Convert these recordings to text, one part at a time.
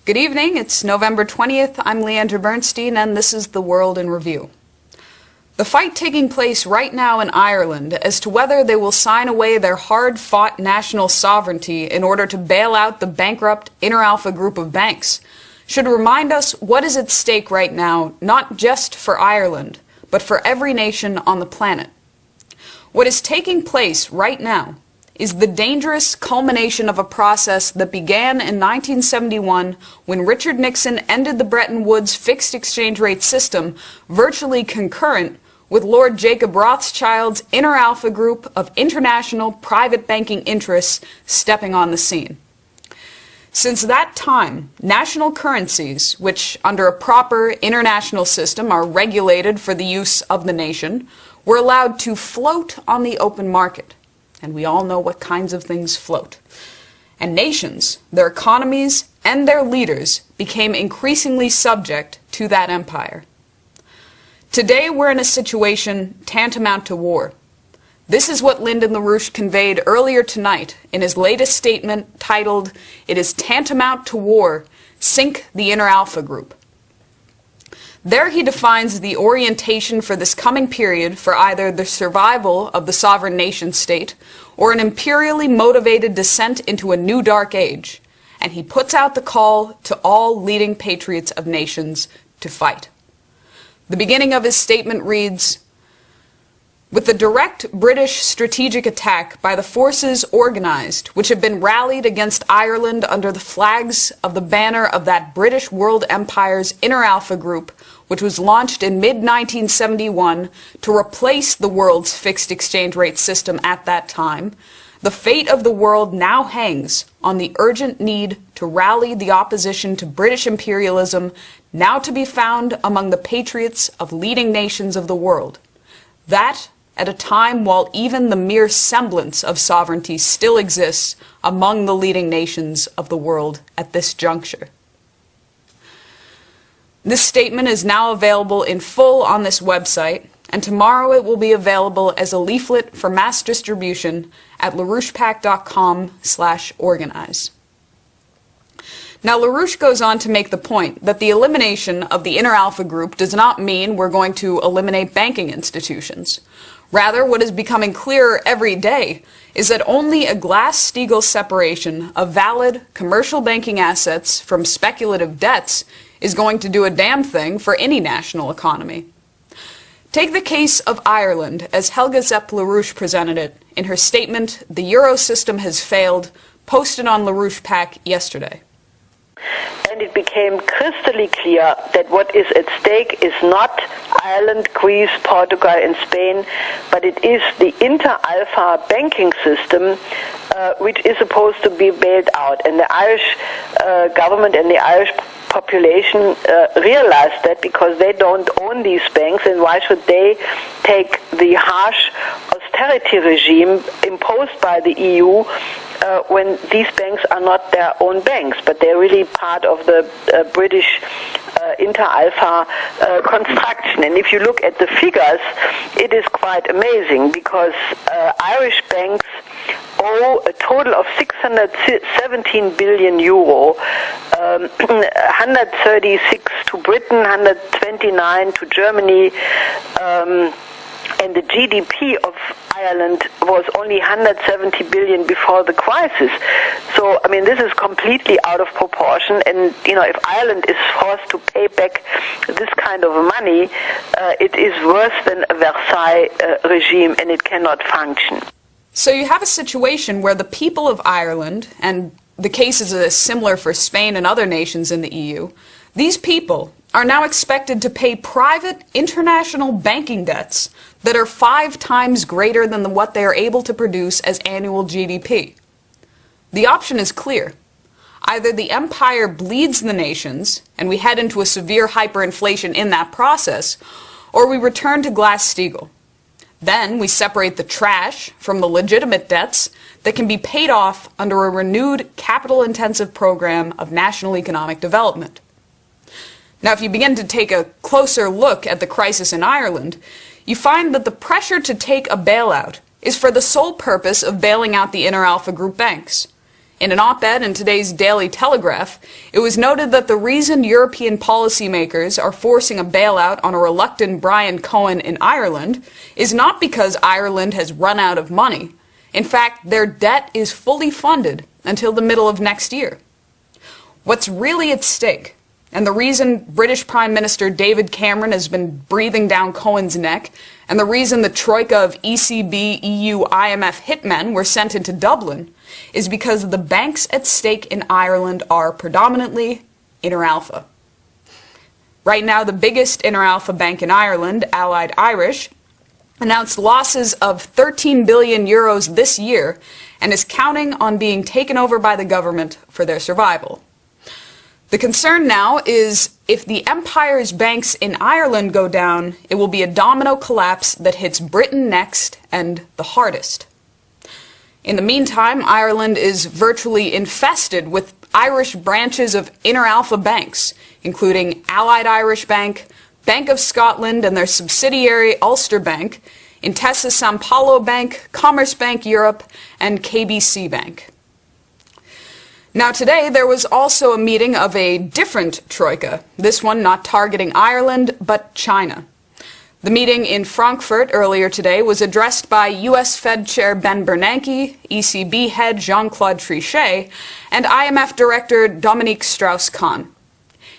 Good evening, it's November 20th, I'm Leandra Bernstein, and this is The World in Review. The fight taking place right now in Ireland as to whether they will sign away their hard-fought national sovereignty in order to bail out the bankrupt Inter-alfa group of banks should remind us what is at stake right now, not just for Ireland, but for every nation on the planet. What is taking place right now is the dangerous culmination of a process that began in 1971 when Richard Nixon ended the Bretton Woods fixed exchange rate system, virtually concurrent with Lord Jacob Rothschild's Inter-alfa group of international private banking interests stepping on the scene. Since that time, national currencies, which under a proper international system are regulated for the use of the nation, were allowed to float on the open market. And we all know what kinds of things float. And nations, their economies, and their leaders became increasingly subject to that empire. Today we're in a situation tantamount to war. This is what Lyndon LaRouche conveyed earlier tonight in his latest statement titled, "It is tantamount to war, sink the Inter-alfa group." There he defines the orientation for this coming period for either the survival of the sovereign nation state or an imperially motivated descent into a new dark age, and he puts out the call to all leading patriots of nations to fight. The beginning of his statement reads, "With the direct British strategic attack by the forces organized, which have been rallied against Ireland under the flags of the banner of that British World Empire's Inter-alfa group, which was launched in mid-1971 to replace the world's fixed exchange rate system at that time, the fate of the world now hangs on the urgent need to rally the opposition to British imperialism, now to be found among the patriots of leading nations of the world. That, at a time while even the mere semblance of sovereignty still exists among the leading nations of the world at this juncture." This statement is now available in full on this website, and tomorrow it will be available as a leaflet for mass distribution at larouchepack.com/organize. Now, LaRouche goes on to make the point that the elimination of the Inter-alfa group does not mean we're going to eliminate banking institutions. Rather, what is becoming clearer every day is that only a Glass-Steagall separation of valid commercial banking assets from speculative debts is going to do a damn thing for any national economy. Take the case of Ireland, as Helga Zepp-LaRouche presented it in her statement, "The Euro system has failed," posted on LaRouche Pack yesterday. And it became crystal clear that what is at stake is not Ireland, Greece, Portugal and Spain, but it is the Inter-alfa banking system which is supposed to be bailed out. And the Irish government and the Irish population realized that because they don't own these banks, and why should they take the harsh austerity regime imposed by the EU when these banks are not their own banks, but they're really part of the British Inter-alfa construction. And if you look at the figures, it is quite amazing because Irish banks owe a total of 617 billion euro, 136 to Britain, 129 to Germany, and the GDP of Ireland was only 170 billion before the crisis. So, I mean, this is completely out of proportion. And, you know, if Ireland is forced to pay back this kind of money, it is worse than a Versailles regime, and it cannot function. So you have a situation where the people of Ireland, and the case is similar for Spain and other nations in the EU, these people are now expected to pay private international banking debts that are 5 times greater than what they are able to produce as annual GDP. The option is clear. Either the empire bleeds the nations, and we head into a severe hyperinflation in that process, or we return to Glass-Steagall. Then we separate the trash from the legitimate debts that can be paid off under a renewed capital-intensive program of national economic development. Now, if you begin to take a closer look at the crisis in Ireland, you find that the pressure to take a bailout is for the sole purpose of bailing out the Inter-alfa group banks. In an op-ed in today's Daily Telegraph, it was noted that the reason European policymakers are forcing a bailout on a reluctant Brian Cohen in Ireland is not because Ireland has run out of money. In fact, their debt is fully funded until the middle of next year. What's really at stake, and the reason British Prime Minister David Cameron has been breathing down Cohen's neck, and the reason the troika of ECB, EU, IMF hitmen were sent into Dublin, is because the banks at stake in Ireland are predominantly Inter-alfa. Right now, the biggest Inter-alfa bank in Ireland, Allied Irish, announced losses of 13 billion euros this year and is counting on being taken over by the government for their survival. The concern now is if the empire's banks in Ireland go down, it will be a domino collapse that hits Britain next and the hardest. In the meantime, Ireland is virtually infested with Irish branches of Inter-alfa banks, including Allied Irish Bank, Bank of Scotland and their subsidiary Ulster Bank, Intesa Sanpaolo Bank, Commerce Bank Europe, and KBC Bank. Now today there was also a meeting of a different troika, this one not targeting Ireland, but China. The meeting in Frankfurt earlier today was addressed by US Fed Chair Ben Bernanke, ECB head Jean-Claude Trichet, and IMF Director Dominique Strauss-Kahn.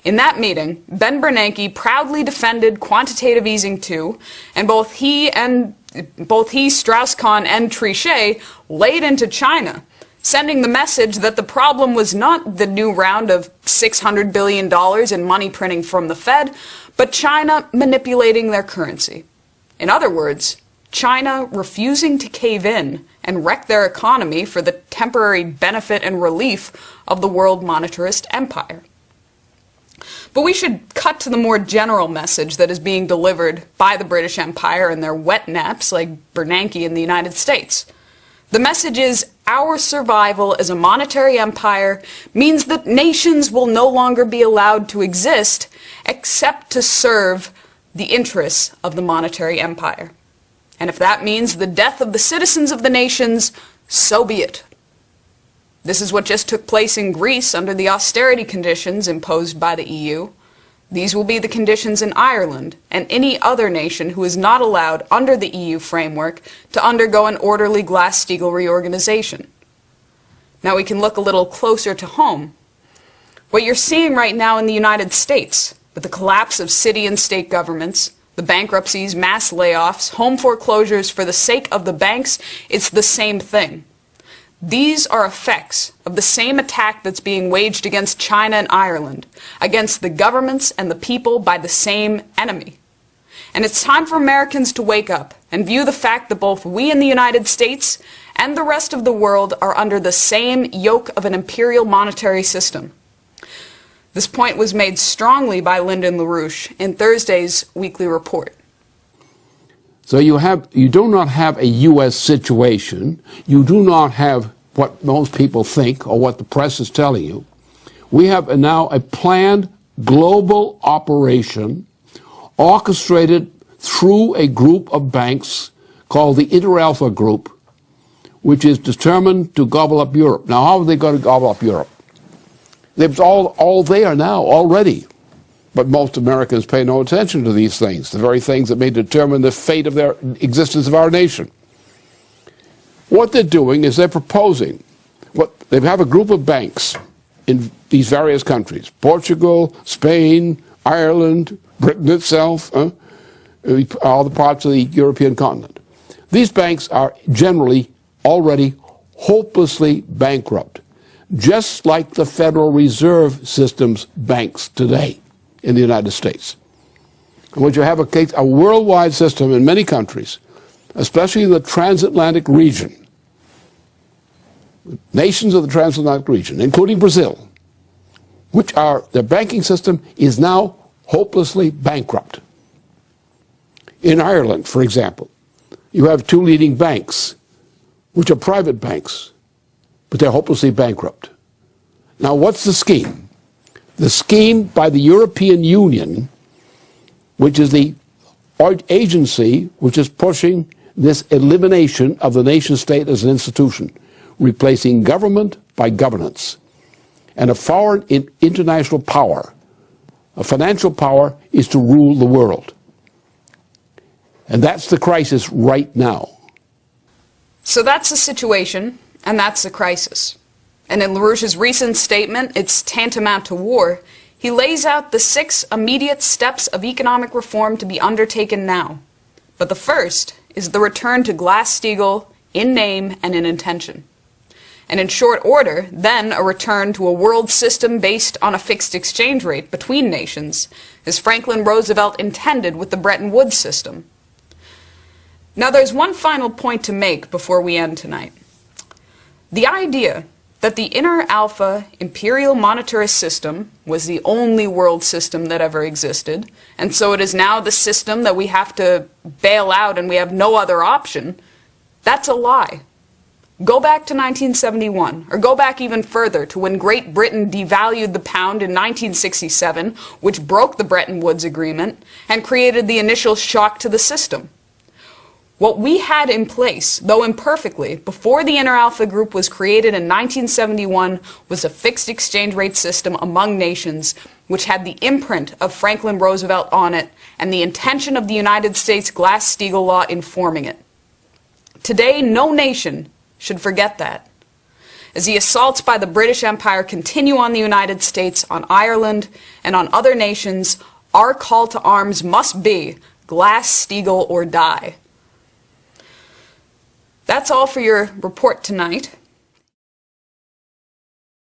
In that meeting, Ben Bernanke proudly defended quantitative easing too, and both he, Strauss-Kahn, and Trichet laid into China, sending the message that the problem was not the new round of $600 billion in money printing from the Fed, but China manipulating their currency. In other words, China refusing to cave in and wreck their economy for the temporary benefit and relief of the world monetarist empire. But we should cut to the more general message that is being delivered by the British Empire and their wet naps like Bernanke in the United States. The message is our survival as a monetary empire means that nations will no longer be allowed to exist except to serve the interests of the monetary empire. And if that means the death of the citizens of the nations, so be it. This is what just took place in Greece under the austerity conditions imposed by the EU. These will be the conditions in Ireland and any other nation who is not allowed under the EU framework to undergo an orderly Glass-Steagall reorganization. Now we can look a little closer to home. What you're seeing right now in the United States, with the collapse of city and state governments, the bankruptcies, mass layoffs, home foreclosures for the sake of the banks, it's the same thing. These are effects of the same attack that's being waged against China and Ireland, against the governments and the people by the same enemy. And it's time for Americans to wake up and view the fact that both we in the United States and the rest of the world are under the same yoke of an imperial monetary system. This point was made strongly by Lyndon LaRouche in Thursday's weekly report. So you do not have a U.S. situation. You do not have what most people think or what the press is telling you. We have now a planned global operation orchestrated through a group of banks called the Inter-alfa Group, which is determined to gobble up Europe. Now, how are they going to gobble up Europe? It's all there now already. But most Americans pay no attention to these things, the very things that may determine the fate of their existence of our nation. What they're doing is they're proposing, they have a group of banks in these various countries, Portugal, Spain, Ireland, Britain itself, all the parts of the European continent. These banks are generally already hopelessly bankrupt, just like the Federal Reserve System's banks today in the United States. And what you have a worldwide system in many countries, especially in the transatlantic region, nations of the transatlantic region, including Brazil, their banking system is now hopelessly bankrupt. In Ireland, for example, you have two leading banks, which are private banks, but they're hopelessly bankrupt. Now, what's the scheme? The scheme by the European Union, which is the agency which is pushing this elimination of the nation state as an institution, replacing government by governance. And a foreign international power, a financial power, is to rule the world. And that's the crisis right now. So that's the situation, and that's the crisis. And in LaRouche's recent statement, it's tantamount to war, he lays out the 6 immediate steps of economic reform to be undertaken now. But the first is the return to Glass-Steagall in name and in intention. And in short order, then a return to a world system based on a fixed exchange rate between nations, as Franklin Roosevelt intended with the Bretton Woods system. Now there's one final point to make before we end tonight. The idea that the Inter-alfa imperial monetarist system was the only world system that ever existed, and so it is now the system that we have to bail out and we have no other option, that's a lie. Go back to 1971, or go back even further to when Great Britain devalued the pound in 1967, which broke the Bretton Woods Agreement and created the initial shock to the system. What we had in place, though imperfectly, before the Inter-alfa group was created in 1971 was a fixed exchange rate system among nations which had the imprint of Franklin Roosevelt on it and the intention of the United States Glass-Steagall Law informing it. Today, no nation should forget that. As the assaults by the British Empire continue on the United States, on Ireland, and on other nations, our call to arms must be Glass-Steagall or die. That's all for your report tonight.